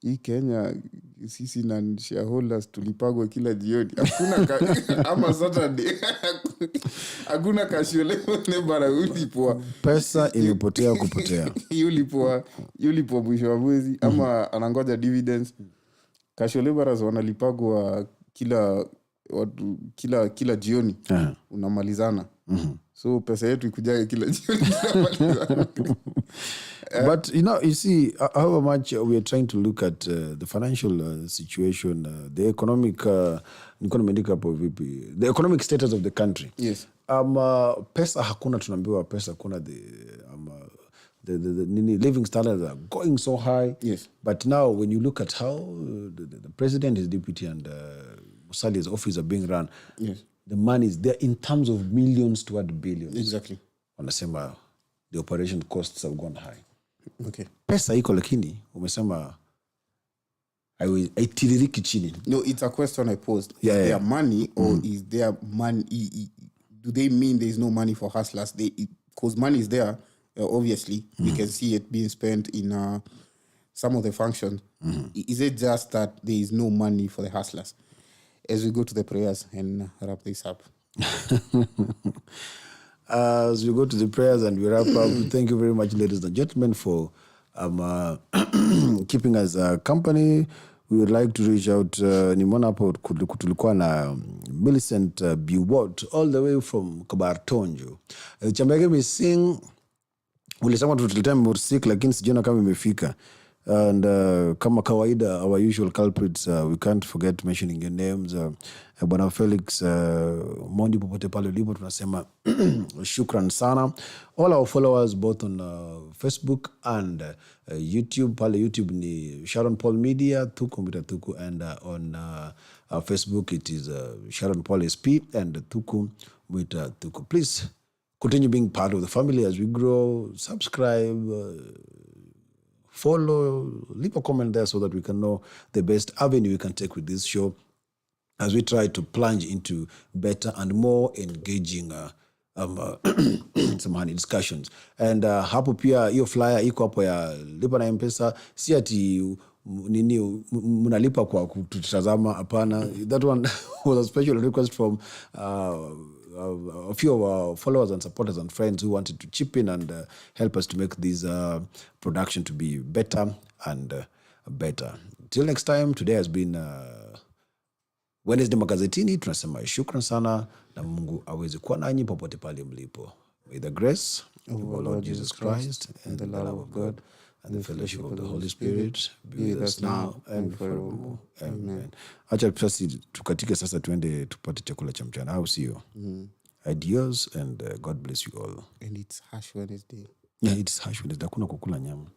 Speaker 2: hii Kenya sisi na shareholders tulipagwa kila jioni. Hakuna ama Saturday. Hakuna kasho leo ne bara ulipoa.
Speaker 1: Pesa imepotea kupotea.
Speaker 2: Yulipoa mwisho wa mwezi ama anangoja dividends. Kasho laborers wanalipagwa kila jioni. Unamalizana. So pesa yetu ikujaga kila jioni.
Speaker 1: But you see how much we are trying to look at the financial situation, the economic the economic status of the country.
Speaker 2: Yes.
Speaker 1: Pesa hakuna, tunaambiwa pesa hakuna, the living standards are going so high.
Speaker 2: Yes.
Speaker 1: But now when you look at how the president, his deputy, and Musali's office are being run,
Speaker 2: yes,
Speaker 1: the money is there in terms of millions toward billions.
Speaker 2: Exactly.
Speaker 1: Wanasema the operation costs have gone high.
Speaker 2: Okay.
Speaker 1: Pesa iko lakini umesema haitiririki chini.
Speaker 2: No, it's a question I posed. Is
Speaker 1: there
Speaker 2: money, or is there money? Do they mean there is no money for hustlers? Because money is there, obviously. We can see it being spent in some of the functions. Is it just that there is no money for the hustlers? As we go to the prayers and wrap this up.
Speaker 1: As we go to the prayers and we wrap up, thank you very much, ladies and gentlemen, for keeping us company. We would like to reach out. Nimona hapo tulikuwa na Millicent Biwot all the way from Kabartonjo. Chambage missing. Ulisema tutuletea mursik lakini sijiona kama imefika. And kama kawaida, our usual culprits, we can't forget mentioning your names. Bwana Felix Mondi, popote pale ulipo tunasema shukran sana. All our followers both on Facebook and YouTube. Pale YouTube ni Sharon Paul Media, Tuku Mbita Tuku, and on Facebook it is Sharon Paul SP and Tuku Mbita Tuku. Please continue being part of the family as we grow. Subscribe, follow, leave a comment there so that we can know the best avenue we can take with this show as we try to plunge into better and more engaging some discussions. And hapo pia hiyo flyer iko hapo ya lipa na M-Pesa, si ati nini mnalipa kwa kututazama, hapana. That one was a special request from a few of our followers and supporters and friends who wanted to chip in and help us to make this production to be better and better. Till next time, today has been Wednesday Magazetini. Tunasema shukran sana na Mungu aweze kuwa nanyi popote pale mlipo. May the grace of our Lord Jesus Christ and the love of God and the fellowship of the Holy Spirit be with us now and forevermore. Amen. Acha sasa tukatike sasa tuende tupate chakula cha mchana, au sio? Adios and God bless you all.
Speaker 2: And it's Ash Wednesday.
Speaker 1: Yeah, it's harsh. Hakuna kukula nyama.